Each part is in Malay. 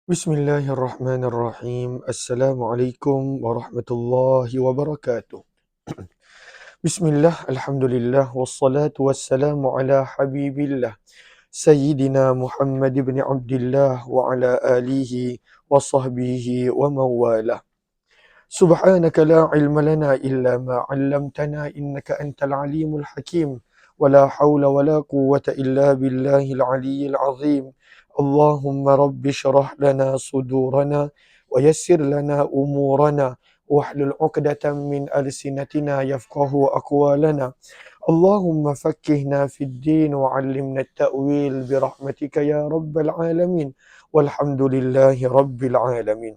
Bismillahirrahmanirrahim. Assalamualaikum warahmatullahi wabarakatuh. Bismillah, alhamdulillah, wassalatu wassalamu ala habibillah. Sayyidina Muhammad ibn Abdullah wa ala alihi wa sahbihi wa mawalah. Subhanaka la ilma lana illa ma 'allamtana innaka antal alimul hakim. Wala haula wala quwwata illa billahil aliyyil azim. Allahumma rabbi shrah lana sudurana wa yassir lana umurana wahlul 'uqdatam min alsinatina yafqahu aqwalana. Allahumma fakkihna fid din wa 'allimna at-ta'wil bi rahmatika ya rabbal alamin. Walhamdulillahi rabbil alamin.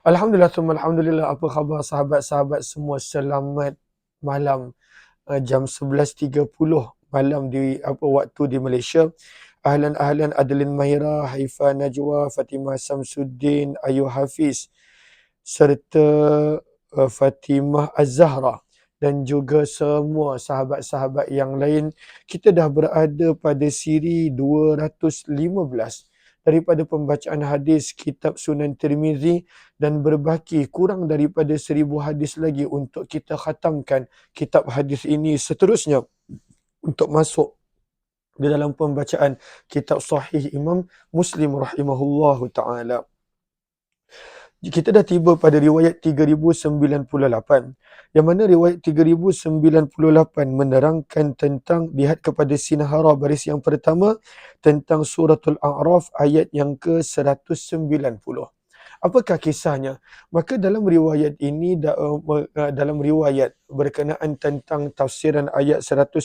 Alhamdulillah, summa alhamdulillah. Apa khabar sahabat-sahabat semua? Selamat malam. Jam 11.30 malam di waktu di Malaysia. Ahlan Adeline Mahira, Haifa Najwa, Fatimah Samsuddin, Ayu Hafiz serta Fatimah Az-Zahra dan juga semua sahabat-sahabat yang lain. Kita dah berada pada siri 215 daripada pembacaan hadis kitab Sunan Tirmizi dan berbaki kurang daripada 1000 hadis lagi untuk kita khatamkan kitab hadis ini seterusnya untuk masuk di dalam pembacaan kitab Sahih Imam Muslim rahimahullahu ta'ala. Kita dah tiba pada riwayat 3098, yang mana riwayat 3098 menerangkan tentang, lihat kepada sinahara baris yang pertama, tentang suratul A'raf ayat yang ke-190. Apakah kisahnya? Maka dalam riwayat ini, dalam riwayat berkenaan tentang tafsiran ayat 190,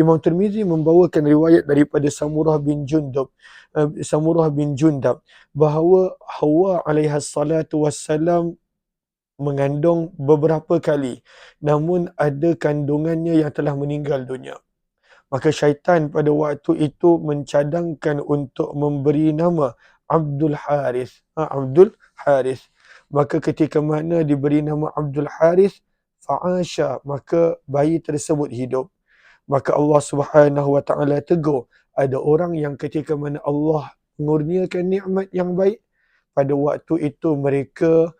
Imam Tirmizi membawakan riwayat daripada Samurah bin Jundab bahawa Hawa alaihi salatu wassalam mengandung beberapa kali, namun ada kandungannya yang telah meninggal dunia. Maka syaitan pada waktu itu mencadangkan untuk memberi nama Abdul Harith. Abdul Harith. Maka ketika mana diberi nama Abdul Harith, fa'asha, maka bayi tersebut hidup. Maka Allah Subhanahu wa taala tegur, ada orang yang ketika mana Allah mengurniakan nikmat yang baik, pada waktu itu mereka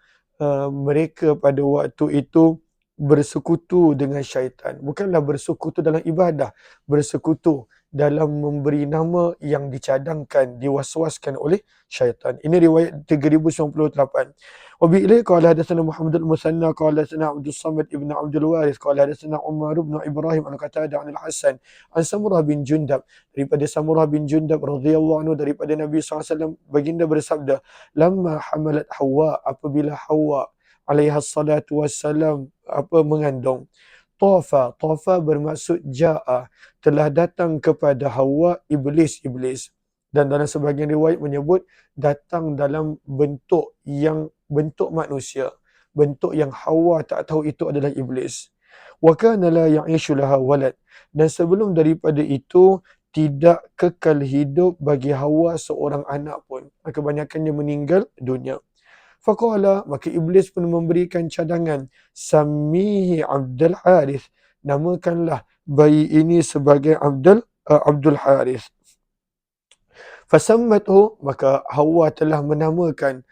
pada waktu itu bersekutu dengan syaitan. Bukanlah bersekutu dalam ibadah, bersekutu dalam memberi nama yang dicadangkan, diwaswaskan oleh syaitan. Ini riwayat 3098. Wa bi ilaihi qala hadatsana Muhammad al-Musanna qala hadatsana Abdus Samad ibn Abdul Waris qala hadatsana Umar ibn Ibrahim an Qatadah an al-Hasan an Samurah bin Jundab, daripada Samurah bin Jundab radhiyallahu anhu, daripada Nabi SAW, baginda bersabda, lamma hamalat Hawa, apabila Hawa alaihi salatu wassalam mengandung, Tafa bermaksud ja'a, telah datang kepada Hawa iblis. Dan dalam sebahagian riwayat menyebut datang dalam bentuk manusia, bentuk yang Hawa tak tahu itu adalah iblis. Wa kana la ya'ishu laha walad, dan sebelum daripada itu tidak kekal hidup bagi Hawa seorang anak pun, kebanyakannya meninggal dunia. Faqala, maka iblis pun memberikan cadangan, Samihi Abdul Harith, namakanlah bayi ini sebagai Abdul Harith. Fasammathu, maka Hawa telah menamakan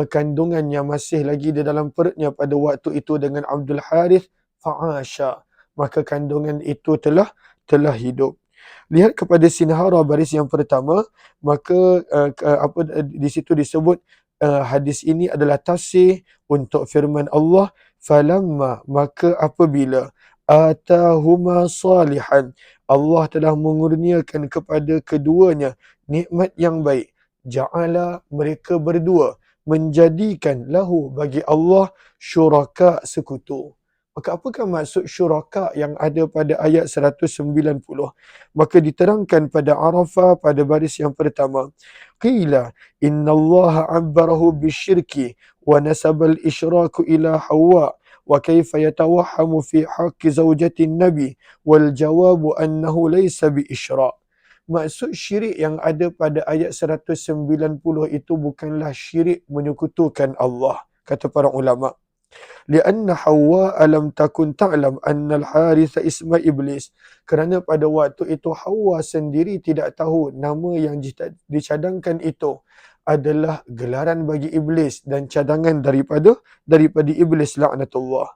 kandungan yang masih lagi di dalam perutnya pada waktu itu dengan Abdul Harith. Fa'asha, maka kandungan itu telah hidup. Lihat kepada sinahara baris yang pertama, maka di situ disebut hadis ini adalah tafsir untuk firman Allah, falamma, maka apabila, atahuma salihan, Allah telah mengurniakan kepada keduanya nikmat yang baik, ja'ala, mereka berdua menjadikan lahu, bagi Allah, syuraka, sekutu. Maka apakah maksud syuraka yang ada pada ayat 190? Maka diterangkan pada Arafah pada baris yang pertama, qila innallaha abbarahu bisyirki wa nasabal isyraku ila Hawa wa kaifa yatawahhamu fi haqqi zawjatin nabi wal jawabu annahu laysa bi isyrak. Maksud syirik yang ada pada ayat 190 itu bukanlah syirik menyekutukan Allah, kata para ulama. Lianna Hawa lam takun ta'lam anna al-Harith isma iblis. Kerana pada waktu itu Hawa sendiri tidak tahu nama yang dicadangkan itu adalah gelaran bagi iblis dan cadangan daripada iblis laknatullah.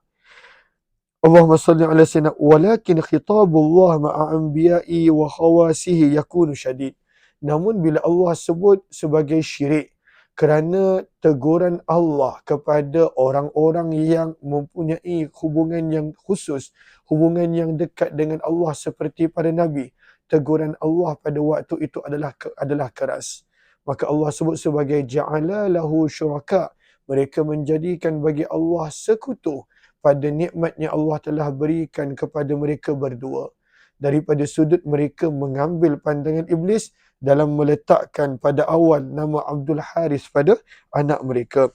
Allahumma salli ala sayyidina walakin khitabullah ma'a anbiya'i wa khawasihi yakunu syadid. Namun bila Allah sebut sebagai syirik kerana teguran Allah kepada orang-orang yang mempunyai hubungan yang khusus, hubungan yang dekat dengan Allah seperti para nabi, teguran Allah pada waktu itu adalah keras. Maka Allah sebut sebagai ja'ala lahu syuraka. Mereka menjadikan bagi Allah sekutu pada nikmatnya Allah telah berikan kepada mereka berdua. Daripada sudut mereka mengambil pandangan iblis dalam meletakkan pada awal nama Abdul Haris pada anak mereka.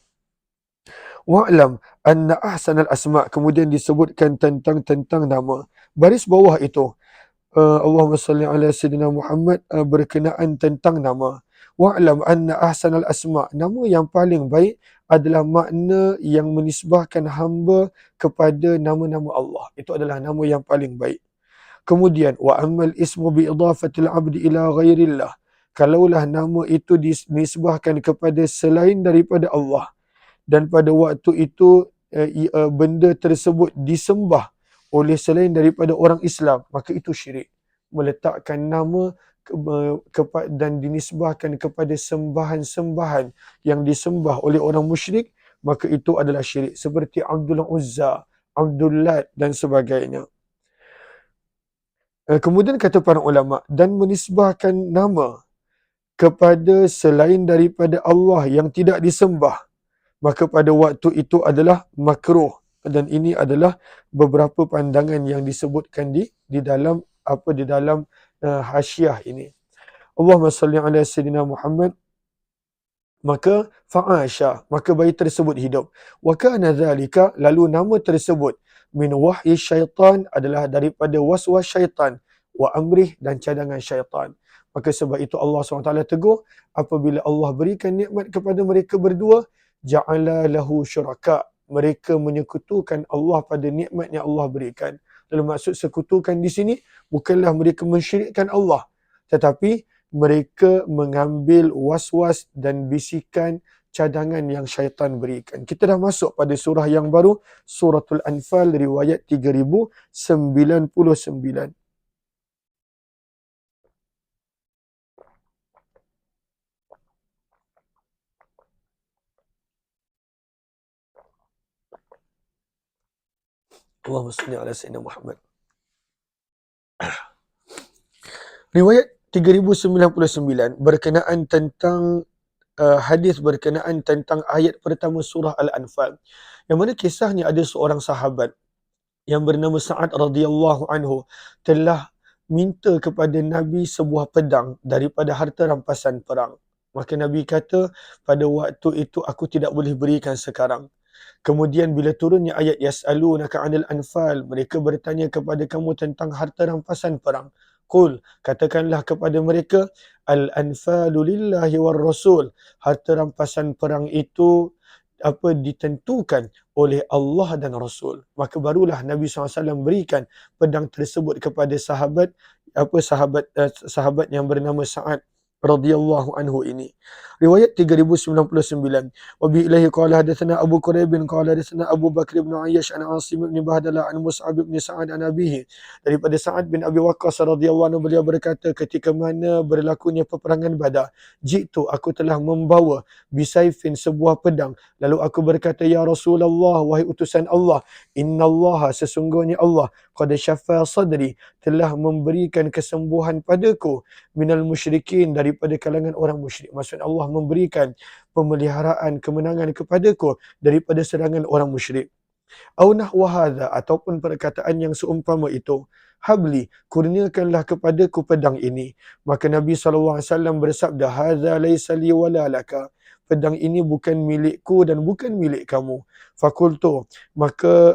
Wa'lam anna ahsanal asma', kemudian disebutkan tentang nama. Baris bawah itu Allahumma salli ala sayyidina Muhammad berkenaan tentang nama. Wa'lam anna ahsanal asma', nama yang paling baik adalah makna yang menisbahkan hamba kepada nama-nama Allah. Itu adalah nama yang paling baik. Kemudian wa ammal ismu bi idafatil abdi ila ghairillah. Kalaulah nama itu dinisbahkan kepada selain daripada Allah dan pada waktu itu benda tersebut disembah oleh selain daripada orang Islam, maka itu syirik. Meletakkan nama dan dinisbahkan kepada sembahan-sembahan yang disembah oleh orang musyrik, maka itu adalah syirik. Seperti Abdul Uzza, Abdul Lat dan sebagainya. Kemudian kata para ulama, dan menisbahkan nama kepada selain daripada Allah yang tidak disembah, maka pada waktu itu adalah makruh. Dan ini adalah beberapa pandangan yang disebutkan di dalam hasyiah ini. Allahumma salli ala sayyidina Muhammad. Maka fa'asha, maka bayi tersebut hidup. Wa kana dzalika, lalu nama tersebut min wahyi syaitan, adalah daripada waswas syaitan, wa amrih, dan cadangan syaitan. Maka sebab itu Allah SWT tegur, apabila Allah berikan nikmat kepada mereka berdua, ja'ala lahu syuraka, mereka menyekutukan Allah pada nikmat yang Allah berikan. Lalu maksud sekutukan di sini bukanlah mereka mensyirikkan Allah, tetapi mereka mengambil was-was dan bisikan cadangan yang syaitan berikan. Kita dah masuk pada surah yang baru, Suratul Anfal, riwayat 3099. Allahumma salli ala sayyidina Muhammad. Riwayat 3099 berkenaan tentang hadis berkenaan tentang ayat pertama surah Al-Anfal. Yang mana kisahnya ada seorang sahabat yang bernama Sa'ad radhiyallahu anhu telah minta kepada Nabi sebuah pedang daripada harta rampasan perang. Maka Nabi kata, pada waktu itu aku tidak boleh berikan sekarang. Kemudian bila turunnya ayat yas'alunaka 'anil anfal, mereka bertanya kepada kamu tentang harta rampasan perang. Qul, katakanlah kepada mereka, al-anfalu lillahi war rasul. Harta rampasan perang itu ditentukan oleh Allah dan Rasul. Maka barulah Nabi SAW berikan pedang tersebut kepada sahabat yang bernama Sa'ad radhiyallahu anhu ini. Riwayat 3099. Wa bi ilahi qala hadatsana Abu Quraib bin qala hadatsana Abu Bakr bin Ayyash an Asim bin Bahdalah an Mus'ab bin Sa'ad an abihi. Daripada Sa'ad bin Abi Waqqas radhiyallahu anhu, beliau berkata, ketika mana berlakunya peperangan Badar, jitu, aku telah membawa bisaifin, sebuah pedang. Lalu aku berkata, ya Rasulullah, wahai utusan Allah, innallaha, sesungguhnya Allah, qad syafa sadri, telah memberikan kesembuhan padaku, minal musyrikin, daripada kalangan orang musyrik. Maksud Allah memberikan pemeliharaan, kemenangan kepadaku daripada serangan orang musyrik. Au nahwa hadza, ataupun perkataan yang seumpama itu. Habli, kurniakanlah kepadaku pedang ini. Maka Nabi SAW bersabda, hadza laisa li wala laka. Pedang ini bukan milikku dan bukan milik kamu. Fakultu, maka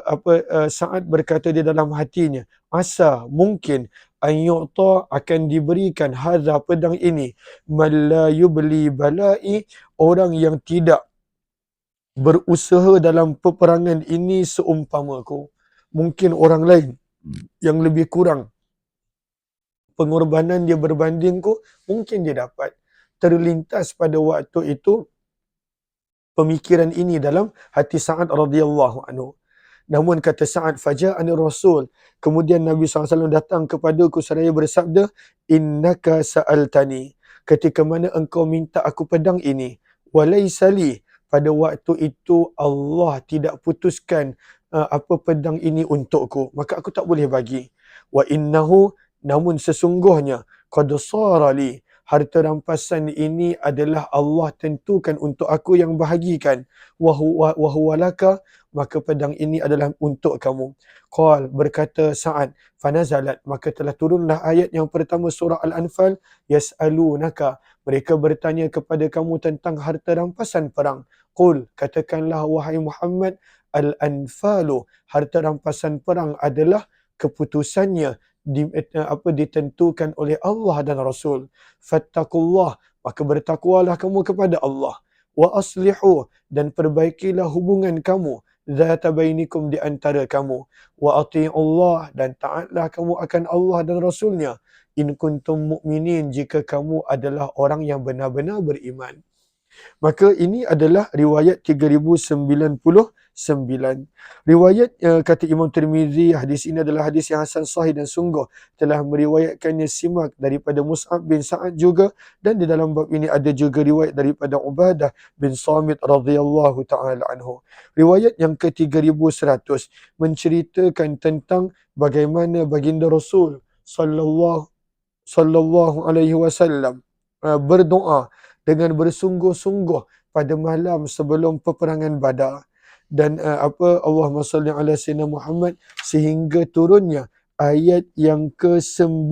Sa'ad berkata di dalam hatinya, asa, mungkin, an yu'ta, akan diberikan hadza, pedang ini, man la yubli balai, orang yang tidak berusaha dalam peperangan ini seumpamaku. Mungkin orang lain yang lebih kurang pengorbanan dia berbandingku, mungkin dia dapat. Terlintas pada waktu itu pemikiran ini dalam hati Sa'ad radhiyallahu anhu. Namun kata Sa'ad, faja'ani Rasul. Kemudian Nabi SAW datang kepadaku seraya bersabda, innaka sa'altani. Ketika mana engkau minta aku pedang ini. Walaisali. Pada waktu itu Allah tidak putuskan apa pedang ini untukku. Maka aku tak boleh bagi. Wa innahu, namun sesungguhnya, qad sarali. Harta rampasan ini adalah Allah tentukan untuk aku yang bahagikan. Wa huwa laka, maka pedang ini adalah untuk kamu. Qal, berkata Sa'ad, fanazalat, maka telah turunlah ayat yang pertama surah Al-Anfal, yas'alunaka, mereka bertanya kepada kamu tentang harta rampasan perang. Qul, katakanlah wahai Muhammad, al-anfalu, harta rampasan perang adalah keputusannya ditentukan oleh Allah dan Rasul. Fattaqullah, maka bertakwalah kamu kepada Allah. Wa aslihu, dan perbaikilah hubungan kamu zata bainikum, di antara kamu. Wa ati'ullah, dan taatlah kamu akan Allah dan Rasulnya. In kuntum mu'minin, jika kamu adalah orang yang benar-benar beriman. Maka ini adalah riwayat 3099. Riwayat kata Imam Tirmizi, hadis ini adalah hadis yang hasan sahih dan sungguh telah meriwayatkannya Simak daripada Mus'ab bin Sa'ad juga, dan di dalam bab ini ada juga riwayat daripada Ubadah bin Samit radhiyallahu taala anhu. Riwayat yang ke-3100 menceritakan tentang bagaimana baginda Rasul sallallahu alaihi wasallam berdoa dengan bersungguh-sungguh pada malam sebelum peperangan Badar. Dan Allahumma salli ala sayyidina Muhammad, sehingga turunnya ayat yang ke-9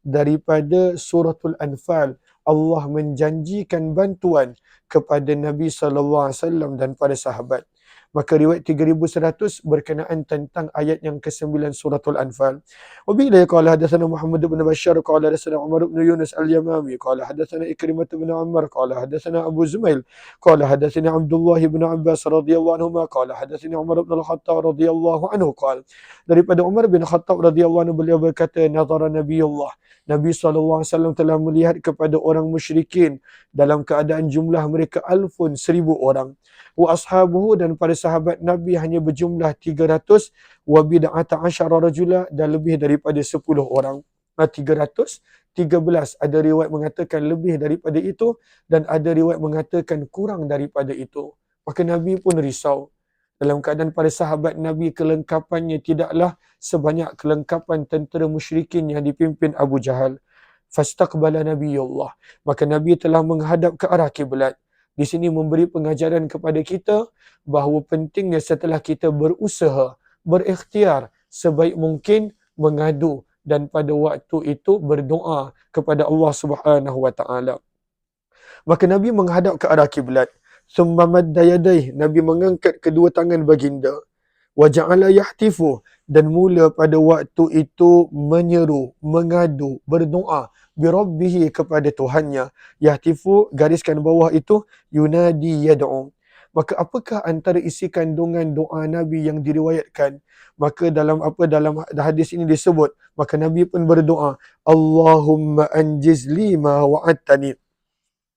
daripada suratul Anfal. Allah menjanjikan bantuan kepada Nabi sallallahu alaihi wasallam dan para sahabat. Maka riwayat 3100 berkenaan tentang ayat yang ke-9 suratul Anfal. Wabila qala hadatsana Muhammad bin Bashar qala hadatsana Umar bin Yunus al-Yamami qala hadatsana Ikrimah bin Ammar qala hadatsana Abu Zumail qala hadatsani Abdullah bin Abbas radhiyallahu anhuma qala hadatsani Umar bin Al-Khattab radhiyallahu anhu qala, daripada Umar bin Khattab radhiyallahu anhu, beliau berkata, nazara Nabiullah, Nabi SAW telah melihat kepada orang musyrikin dalam keadaan jumlah mereka 1000 orang. Wa ashabuhu, dan para sahabat Nabi hanya berjumlah 300, wa bid'ata asyara rajula, dan lebih daripada 10 orang. 313, ada riwayat mengatakan lebih daripada itu, dan ada riwayat mengatakan kurang daripada itu. Maka Nabi pun risau. Dalam keadaan para sahabat Nabi kelengkapannya tidaklah sebanyak kelengkapan tentera musyrikin yang dipimpin Abu Jahal. Fastaqbala Nabiyullah, maka Nabi telah menghadap ke arah kiblat. Di sini memberi pengajaran kepada kita bahawa pentingnya setelah kita berusaha, berikhtiar, sebaik mungkin mengadu, dan pada waktu itu berdoa kepada Allah Subhanahu wa taala. Maka Nabi menghadap ke arah kiblat. Summa madda yadayhi, Nabi mengangkat kedua tangan baginda. Wa ja'ala yahtifu, dan mula pada waktu itu menyeru, mengadu, berdoa birabbihi, kepada Tuhannya. Yahtifu, gariskan bawah itu, yunadi yad'u. Maka apakah antara isi kandungan doa Nabi yang diriwayatkan? Maka dalam hadis ini disebut, maka Nabi pun berdoa, Allahumma anjiz li ma wa'adtani.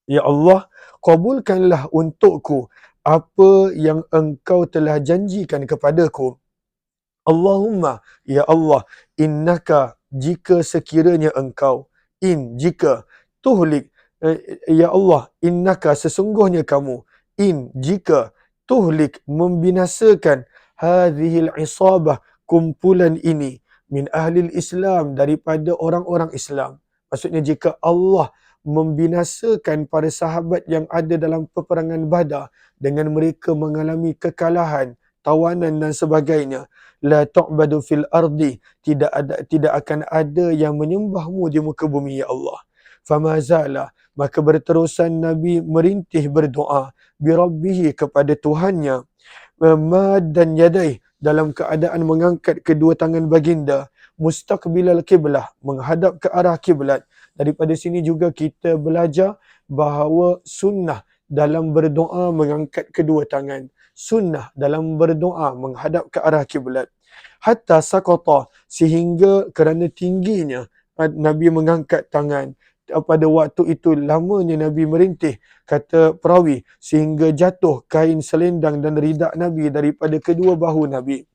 Ya Allah, kabulkanlah untukku apa yang engkau telah janjikan kepadaku. Allahumma, ya Allah, innaka, jika sekiranya engkau, jika, tuhlik, ya Allah, innaka, sesungguhnya kamu, jika, tuhlik, membinasakan, hadhil isabah, kumpulan ini, min ahlil Islam, daripada orang-orang Islam. Maksudnya jika Allah membinasakan para sahabat yang ada dalam peperangan Badar dengan mereka mengalami kekalahan, tawanan dan sebagainya, la tu'badu fil ardi, tidak akan ada yang menyembahmu di muka bumi, ya Allah. Famazala, maka berterusan Nabi merintih berdoa birabbihi, kepada Tuhannya, dan yadai, dalam keadaan mengangkat kedua tangan baginda, mustaqbilal kiblah, menghadap ke arah kiblat. Daripada sini juga kita belajar bahawa sunnah dalam berdoa mengangkat kedua tangan. sunnah dalam berdoa menghadap ke arah kiblat. Hatta sakata, sehingga kerana tingginya Nabi mengangkat tangan. Pada waktu itu lamanya Nabi merintih, kata perawi, sehingga jatuh kain selendang dan ridak Nabi daripada kedua bahu Nabi.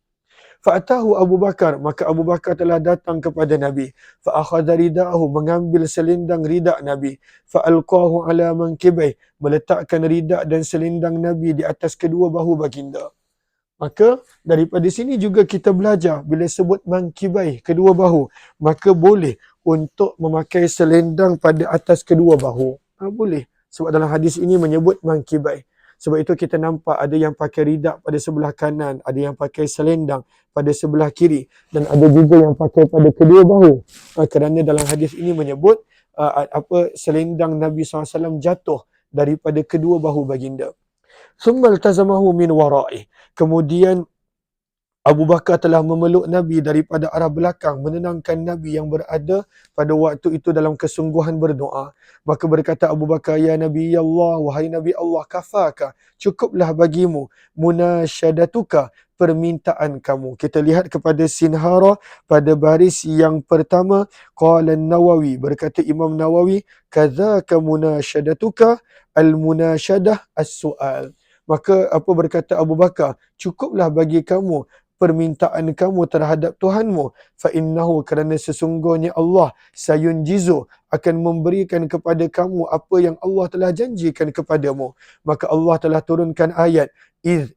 Fa'atahu Abu Bakar, maka Abu Bakar telah datang kepada Nabi. Fa'akhadha rida'ahu, mengambil selendang ridak Nabi. Fa'alqahu ala mankibai, meletakkan ridak dan selendang Nabi di atas kedua bahu baginda. Maka daripada sini juga kita belajar, bila sebut mankibai, kedua bahu, maka boleh untuk memakai selendang pada atas kedua bahu. Boleh. Sebab dalam hadis ini menyebut mankibai. Sebab itu kita nampak ada yang pakai ridak pada sebelah kanan, ada yang pakai selendang pada sebelah kiri, dan ada juga yang pakai pada kedua bahu. Kerana dalam hadis ini menyebut selendang Nabi SAW jatuh daripada kedua bahu baginda. Thumma iltazamahu min wara'i. Kemudian Abu Bakar telah memeluk Nabi daripada arah belakang, menenangkan Nabi yang berada pada waktu itu dalam kesungguhan berdoa. Maka berkata Abu Bakar, ya Nabi Allah, wahai Nabi Allah, kafaka, cukuplah bagimu, munasyadatuka, permintaan kamu. Kita lihat kepada Sinhara pada baris yang pertama. Qala Nawawi, berkata Imam Nawawi, kadzaka munasyadatuka, al-munasyadah as-su'al. Maka berkata Abu Bakar, cukuplah bagi kamu permintaan kamu terhadap Tuhanmu. Fa'innahu, kerana sesungguhnya Allah sayunjizu, akan memberikan kepada kamu apa yang Allah telah janjikan kepadamu. Maka Allah telah turunkan ayat,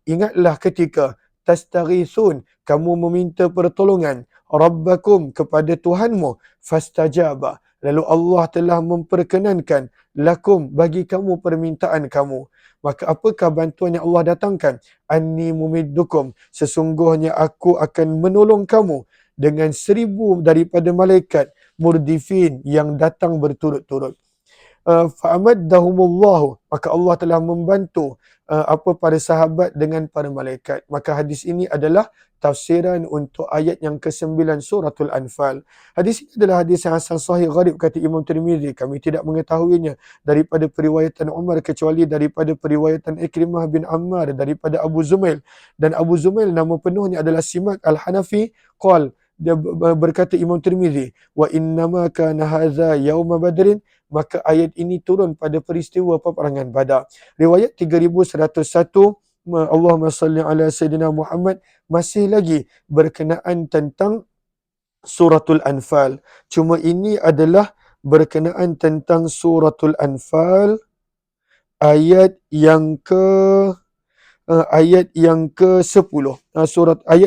ingatlah ketika tastaghithun, kamu meminta pertolongan, Rabbakum, kepada Tuhanmu, fastajaba, lalu Allah telah memperkenankan, lakum, bagi kamu permintaan kamu. Maka apakah bantuan yang Allah datangkan? Anni mumiddukum, sesungguhnya aku akan menolong kamu dengan 1000 daripada malaikat murdifin yang datang berturut-turut. Fa'amaddahumullahu, maka Allah telah membantu para sahabat dengan para malaikat. Maka hadis ini adalah tafsiran untuk ayat yang ke-9 suratul Anfal. Hadis ini adalah hadis yang hasan sahih gharib, kata Imam Tirmizi. Kami tidak mengetahuinya daripada periwayatan Umar kecuali daripada periwayatan Ikrimah bin Ammar daripada Abu Zumail. Dan Abu Zumail nama penuhnya adalah Simak Al-Hanafi. Dia berkata Imam Tirmizi, wa innama kana hadza yauma badrin, maka ayat ini turun pada peristiwa peperangan Badar. Riwayat 3101, Allahumma salli ala Sayyidina Muhammad, masih lagi berkenaan tentang suratul Anfal. Cuma ini adalah berkenaan tentang suratul Anfal ayat yang ke-10, ayat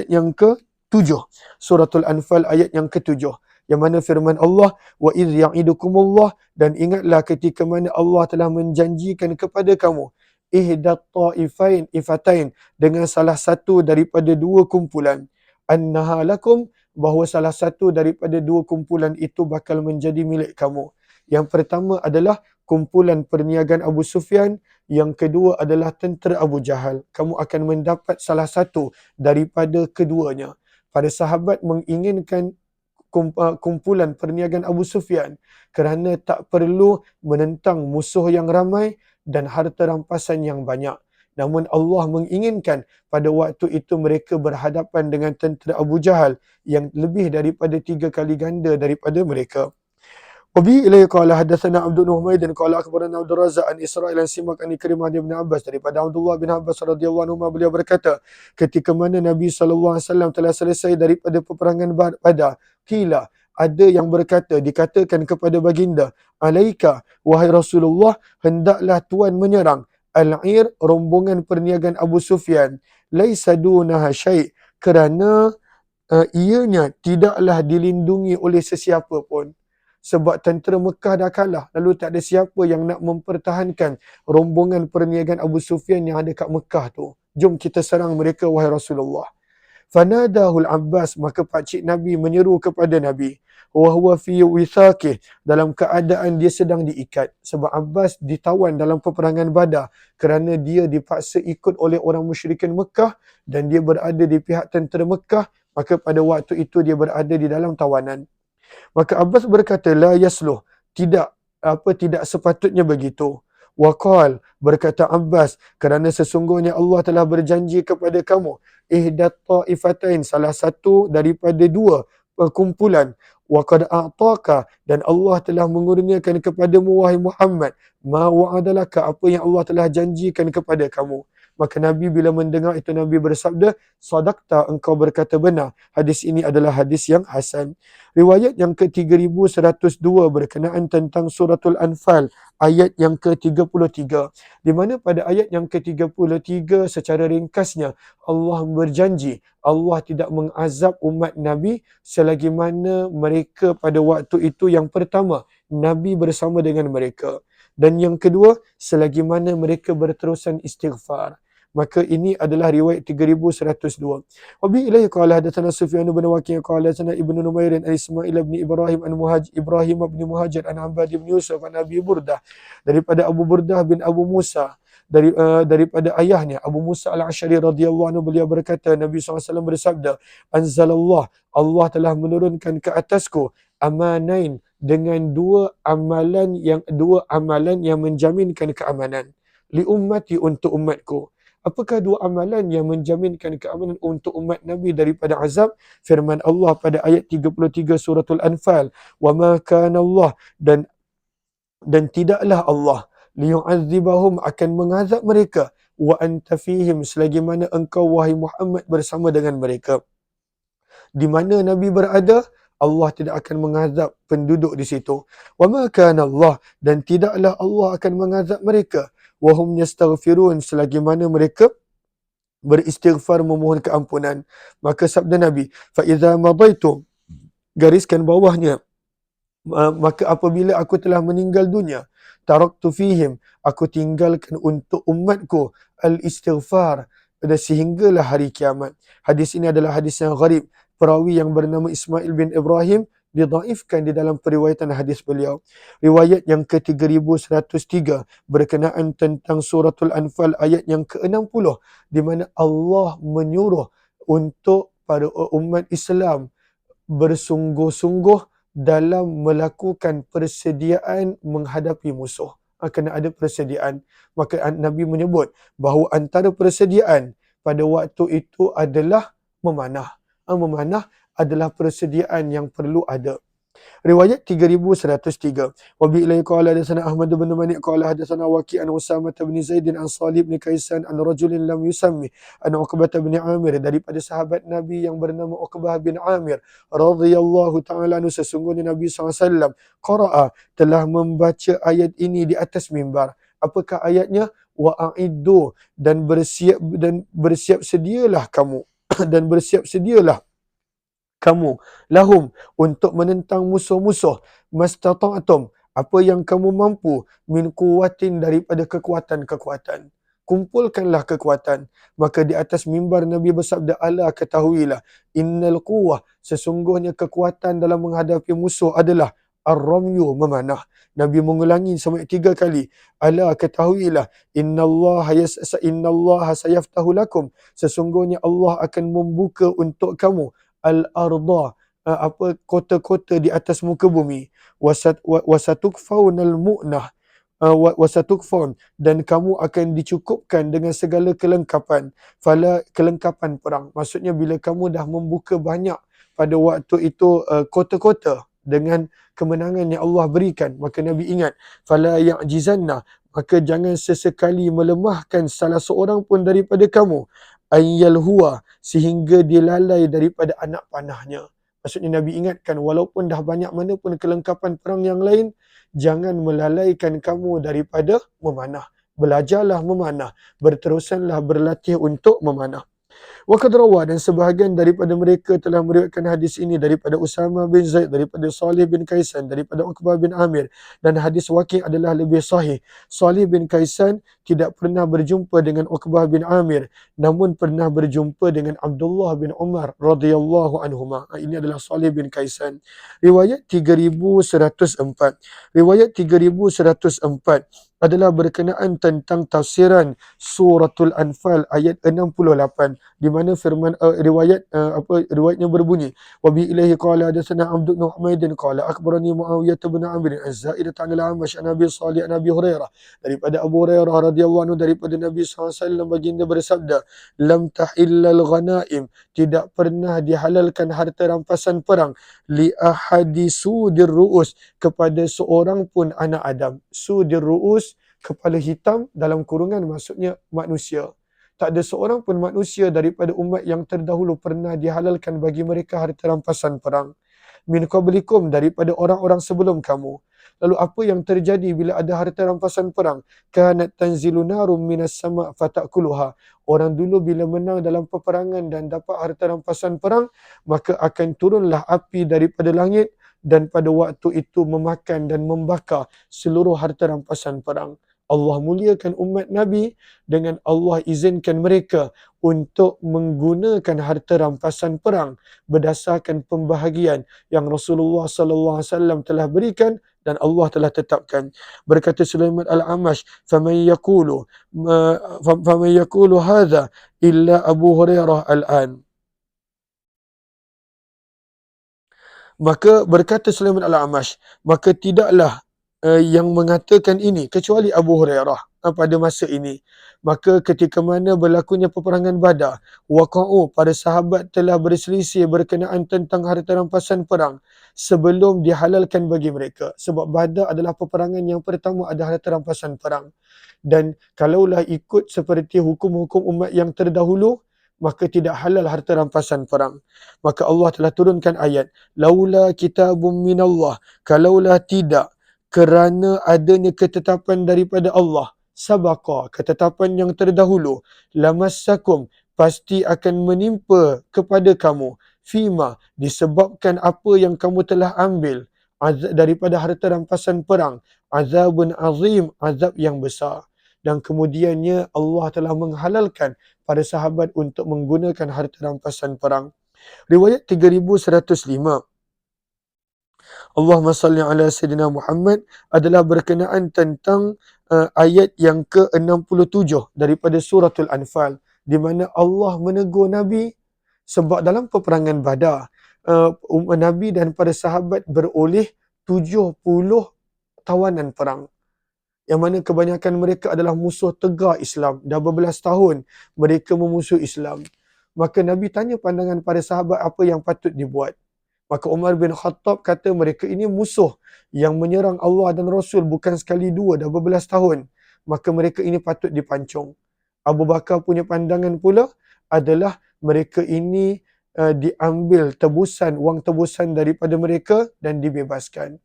yang ke-7. Suratul Anfal ayat yang ke-7, yang mana firman Allah, wa idh ya'idukumullah, dan ingatlah ketika mana Allah telah menjanjikan kepada kamu, ihdat ta'ifatain, dengan salah satu daripada dua kumpulan, annaha lakum, bahawa salah satu daripada dua kumpulan itu bakal menjadi milik kamu. Yang pertama adalah kumpulan perniagaan Abu Sufyan, yang kedua adalah tentera Abu Jahal. Kamu akan mendapat salah satu daripada keduanya. Para sahabat menginginkan kumpulan perniagaan Abu Sufyan kerana tak perlu menentang musuh yang ramai dan harta rampasan yang banyak. Namun Allah menginginkan pada waktu itu mereka berhadapan dengan tentera Abu Jahal yang lebih daripada 3 kali ganda daripada mereka. Wabi ilaihi qala hadatsana Abdul Nuhmaid dan qala akhbarana Abdul Razzaq an Israil an Simak an Ikrimah bin Abbas, daripada Abdullah bin Abbas radhiyallahu anhu, beliau berkata, ketika mana Nabi sallallahu alaihi wasallam telah selesai daripada peperangan Badar, qila, ada yang berkata, dikatakan kepada baginda, alaika, wahai Rasulullah, hendaklah tuan menyerang al-ir, rombongan perniagaan Abu Sufyan, laisa dunaha syai', kerana ianya tidaklah dilindungi oleh sesiapa pun. Sebab tentera Mekah dah kalah, lalu tak ada siapa yang nak mempertahankan rombongan perniagaan Abu Sufyan yang ada kat Mekah tu. Jom kita serang mereka, wahai Rasulullah. Fanadahul Abbas, maka pakcik Nabi menyeru kepada Nabi, wa huwa fi withaqih, dalam keadaan dia sedang diikat. Sebab Abbas ditawan dalam peperangan Badar kerana dia dipaksa ikut oleh orang musyrikin Mekah dan dia berada di pihak tentera Mekah, maka pada waktu itu dia berada di dalam tawanan. Maka Abbas berkata, la yasluh, tidak sepatutnya begitu. Waqal, berkata Abbas, kerana sesungguhnya Allah telah berjanji kepada kamu, ihdat ta'ifatain, salah satu daripada dua kumpulan, wa qad a'taka, dan Allah telah mengurniakan kepadamu wahai Muhammad, ma wa'adalaka, apa yang Allah telah janjikan kepada kamu. Maka Nabi bila mendengar itu, Nabi bersabda, sadaqta, engkau berkata benar. Hadis ini adalah hadis yang hasan. Riwayat yang ke-3102 berkenaan tentang suratul Anfal, ayat yang ke-33. Di mana pada ayat yang ke-33 secara ringkasnya, Allah berjanji, Allah tidak mengazab umat Nabi selagi mana mereka pada waktu itu, yang pertama, Nabi bersama dengan mereka. Dan yang kedua, selagi mana mereka berterusan istighfar. Maka ini adalah riwayat 3102. Wabi ilaihi qala hadatsana Sufyan bin Waqi' qala hadatsana Ibnu Numair an Ismail bin Ibrahim an Ibrahim bin Muhajir an Abbad bin Yusuf an Abi Burdah, daripada Abu Burdah bin Abu Musa, daripada ayahnya Abu Musa al-Asy'ari radhiyallahu anhu, beliau berkata, Nabi SAW bersabda, anzalallah, Allah telah menurunkan ke atasku amanain, dengan dua amalan yang menjaminkan keamanan, li ummati, untuk umatku. Apakah dua amalan yang menjaminkan keamanan untuk umat Nabi daripada azab? Firman Allah pada ayat 33 suratul Anfal, wa ma kana Allah, dan tidaklah Allah liyu'adzibahum, akan mengazab mereka, wa anta fihim, selagi mana engkau wahai Muhammad bersama dengan mereka. Di mana Nabi berada, Allah tidak akan mengazab penduduk di situ. Wa ma kana Allah, dan tidaklah Allah akan mengazab mereka, wa hum yastaghfirun, selagi mana mereka beristighfar, memohon keampunan. Maka sabda Nabi, fa idza madaitu, gariskan bawahnya, maka apabila aku telah meninggal dunia, taraktu fihim, aku tinggalkan untuk umatku al-istighfar, sehinggalah hari kiamat. Hadis ini adalah hadis yang gharib. Perawi yang bernama Ismail bin Ibrahim didaifkan di dalam periwayatan hadis beliau. Riwayat yang ke-3103 berkenaan tentang suratul Anfal, ayat yang ke-60, di mana Allah menyuruh untuk pada umat Islam bersungguh-sungguh dalam melakukan persediaan menghadapi musuh. Kena ada persediaan. Maka Nabi menyebut bahawa antara persediaan pada waktu itu adalah memanah. Memanah adalah persediaan yang perlu ada. Riwayat 3103. Wa bi ilaihi qala hadatsana Ahmad bin Mani' qala hadatsana Waqi' an Usamah bin Zaid an Salih bin Kaisan an rajulin lam yusammi an Uqbah bin Amir, daripada sahabat Nabi yang bernama Uqbah bin Amir radhiyallahu taala anhu, sesungguhnya Nabi SAW qara'a, telah membaca ayat ini di atas mimbar. Apakah ayatnya? Wa a'iddu, dan bersiap sedialah kamu dan bersiap sedialah kamu lahum, untuk menentang musuh-musuh, mastata'tum, apa yang kamu mampu, min quwwatin, daripada kekuatan-kekuatan. Kumpulkanlah kekuatan. Maka di atas mimbar Nabi bersabda, ala, ketahuilah, innal quwwah, sesungguhnya kekuatan dalam menghadapi musuh adalah ar-ramyu, memanah. Nabi mengulangi sampai 3 kali. Ala, ketahuilah, innallaha sayaftahu lakum, sesungguhnya Allah akan membuka untuk kamu al-arda, kota-kota di atas muka bumi, wasatukfaunal mu'nah, wasatukfaun, dan kamu akan dicukupkan dengan segala kelengkapan, kelengkapan perang. Maksudnya bila kamu dah membuka banyak pada waktu itu kota-kota dengan kemenangan yang Allah berikan, maka Nabi ingat, fala ya'jizanna, maka jangan sesekali melemahkan salah seorang pun daripada kamu, ayyal huwa, sehingga dia lalai daripada anak panahnya. Maksudnya Nabi ingatkan, walaupun dah banyak mana pun kelengkapan perang yang lain, jangan melalaikan kamu daripada memanah. Belajarlah memanah, berterusanlah berlatih untuk memanah. Wa qad rawa, dan sebahagian daripada mereka telah meriwayatkan hadis ini daripada Usamah bin Zaid, daripada Salih bin Kaisan, daripada Uqbah bin Amir, dan hadis Waqi' adalah lebih sahih. Salih bin Kaisan tidak pernah berjumpa dengan Uqbah bin Amir, namun pernah berjumpa dengan Abdullah bin Umar radhiyallahu anhuma. Ini adalah Salih bin Kaisan. Riwayat 3104. Riwayat 3104 adalah berkenaan tentang tafsiran suratul Anfal ayat 68, di mana firman riwayatnya berbunyi, wa bi ilaihi qala hadatsana Abd bin Humaidin qala akhbarani Muawiyah bin Amr az-Zaid an al-Amash an Abi Shalih an Abi Hurairah, daripada Abu Hurairah radhiyallahu anhu daripada Nabi SAW baginda bersabda, lam tahillal ghanaim, tidak pernah dihalalkan harta rampasan perang, li ahadi sudir ru'us, kepada seorang pun anak Adam. Sudir ru'us, kepala hitam, dalam kurungan maksudnya manusia. Tak ada seorang pun manusia daripada umat yang terdahulu pernah dihalalkan bagi mereka harta rampasan perang. Min qablikum, daripada orang-orang sebelum kamu. Lalu apa yang terjadi bila ada harta rampasan perang? Kanat tanzilu narum minas sama' fatakuluha. Orang dulu bila menang dalam peperangan dan dapat harta rampasan perang, maka akan turunlah api daripada langit dan pada waktu itu memakan dan membakar seluruh harta rampasan perang. Allah muliakan umat Nabi dengan Allah izinkan mereka untuk menggunakan harta rampasan perang berdasarkan pembahagian yang Rasulullah sallallahu alaihi wasallam telah berikan dan Allah telah tetapkan. Berkata Sulaiman al-Amash, faman yaqulu hadha illa Abu Hurairah al-an. Maka berkata Sulaiman al-Amash, maka tidaklah yang mengatakan ini kecuali Abu Hurairah pada masa ini. Maka ketika mana berlakunya peperangan Badar, waqa'u, para sahabat telah berselisih berkenaan tentang harta rampasan perang sebelum dihalalkan bagi mereka. Sebab Badar adalah peperangan yang pertama ada harta rampasan perang. Dan kalaulah ikut seperti hukum-hukum umat yang terdahulu, maka tidak halal harta rampasan perang. Maka Allah telah turunkan ayat, laula kitabun minallah, kalaulah tidak kerana adanya ketetapan daripada Allah, sabaqa, ketetapan yang terdahulu, lamassakum, pasti akan menimpa kepada kamu, fima, disebabkan apa yang kamu telah ambil, daripada harta rampasan perang, azabun azim, azab yang besar. Dan kemudiannya Allah telah menghalalkan para sahabat untuk menggunakan harta rampasan perang. Riwayat 3105, Allahumma salli ala Sayyidina Muhammad, adalah berkenaan tentang ayat yang ke-67 daripada suratul Anfal, di mana Allah menegur Nabi sebab dalam peperangan Badar, Nabi dan para sahabat beroleh 70 tawanan perang, yang mana kebanyakan mereka adalah musuh tegar Islam. Dah berbelas tahun mereka memusuh Islam. Maka Nabi tanya pandangan para sahabat apa yang patut dibuat. Maka Umar bin Khattab kata mereka ini musuh yang menyerang Allah dan Rasul bukan sekali dua, dah berbelas tahun. Maka mereka ini patut dipancung. Abu Bakar punya pandangan pula adalah mereka ini diambil tebusan, wang tebusan daripada mereka dan dibebaskan.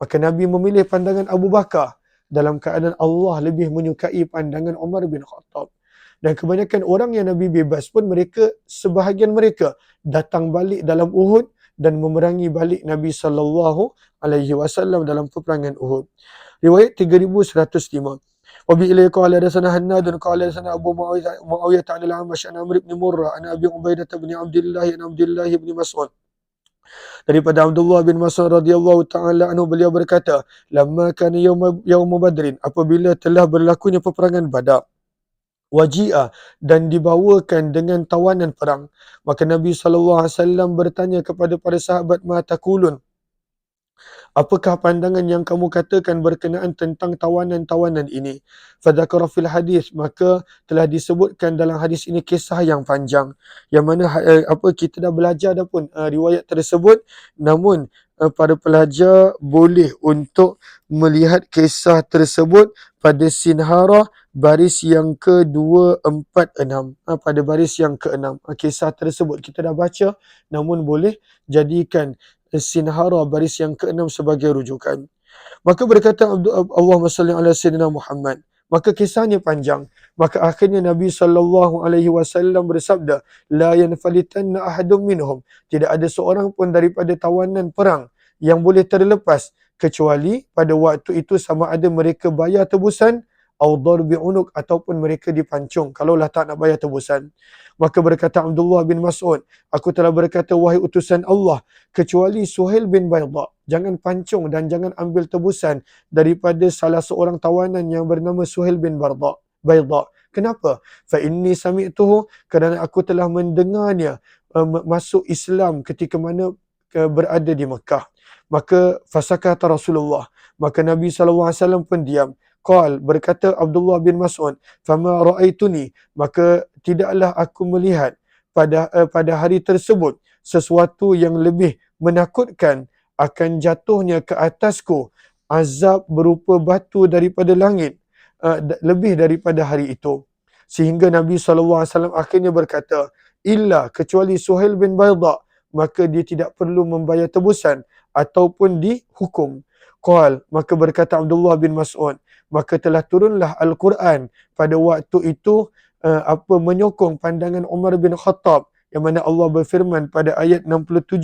Maka Nabi memilih pandangan Abu Bakar dalam keadaan Allah lebih menyukai pandangan Umar bin Khattab. Dan kebanyakan orang yang Nabi bebas pun mereka, sebahagian mereka datang balik dalam Uhud dan memerangi balik Nabi SAW dalam peperangan Uhud. Riwayat 3105. Wa bi ilaihi qala hadatsana Hannad qala hadatsana Abu Muawiyah an al-Amash an Amr ibn Murrah an Abi Ubaidah bin Abdullah bin Mas'ud. Daripada Abdullah bin Mas'ud radhiyallahu taala anhu, beliau berkata, lamma kana yaum Badrin, apabila telah berlakunya peperangan Badar, waji'ah, dan dibawakan dengan tawanan perang, maka Nabi SAW bertanya kepada para sahabat, ma taqulun, apakah pandangan yang kamu katakan berkenaan tentang tawanan-tawanan ini? Fadzakara fil hadis, maka telah disebutkan dalam hadis ini kisah yang panjang, yang mana kita dah belajar dah pun riwayat tersebut, namun para pelajar boleh untuk melihat kisah tersebut pada sinharah baris yang ke-246, pada baris yang ke-6. Kisah tersebut kita dah baca, namun boleh jadikan sinharah baris yang ke-6 sebagai rujukan. Maka berkata Allahumma salli ala Sayyidina Muhammad, maka kisahnya panjang. Maka akhirnya Nabi SAW bersabda, la yanfalitanna ahadun minhum, tidak ada seorang pun daripada tawanan perang yang boleh terlepas kecuali pada waktu itu sama ada mereka bayar tebusan au darbi unuk, ataupun mereka dipancung kalaulah tak nak bayar tebusan. Maka berkata Abdullah bin Mas'ud, aku telah berkata, wahai utusan Allah, kecuali Suhail bin Bayda, jangan pancung dan jangan ambil tebusan daripada salah seorang tawanan yang bernama Suhail bin Bayda, Kenapa? Fa inni sami'tuhu, kerana aku telah mendengarnya masuk Islam ketika mana berada di Mekah. Maka fasakata Rasulullah, maka Nabi SAW pun diam. Qal, berkata Abdullah bin Mas'ud, fama ra'aituni, maka tidaklah aku melihat pada hari tersebut sesuatu yang lebih menakutkan akan jatuhnya ke atasku azab berupa batu daripada langit, lebih daripada hari itu. Sehingga Nabi SAW akhirnya berkata, illa, kecuali Suhail bin Bayda, maka dia tidak perlu membayar tebusan ataupun dihukum. Qal, maka berkata Abdullah bin Mas'ud, maka telah turunlah Al-Quran pada waktu itu menyokong pandangan Umar bin Khattab, yang mana Allah berfirman pada ayat 67,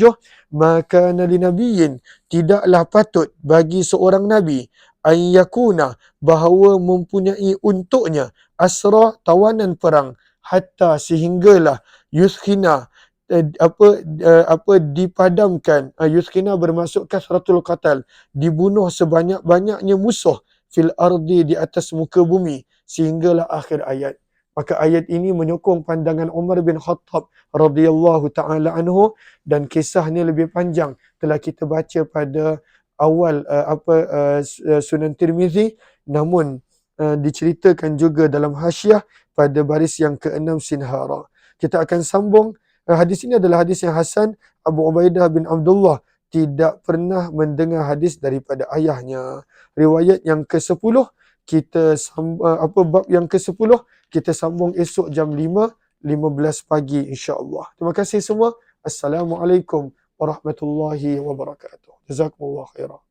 maka nabi nabiyyin, tidaklah patut bagi seorang nabi, ayyakuna, bahawa mempunyai untuknya, asra, tawanan perang, hatta, sehinggalah, yuthkhina, dipadamkan, yuthkhina bermaksud kasratul qatal, dibunuh sebanyak-banyaknya musuh, fil ardi, di atas muka bumi, sehinggalah akhir ayat. Maka ayat ini menyokong pandangan Umar bin Khattab radhiyallahu taala anhu, dan kisahnya lebih panjang telah kita baca pada awal Sunan Tirmizi, namun diceritakan juga dalam hasyiah pada baris yang ke-6 Sinhara. Kita akan sambung. Hadis ini adalah hadis yang hasan. Abu Ubaidah bin Abdullah tidak pernah mendengar hadis daripada ayahnya. Riwayat yang ke-10 bab yang ke-10 kita sambung esok jam 5:15 pagi insya-Allah. Terima kasih semua. Assalamualaikum warahmatullahi wabarakatuh. Jazakumullah khairan.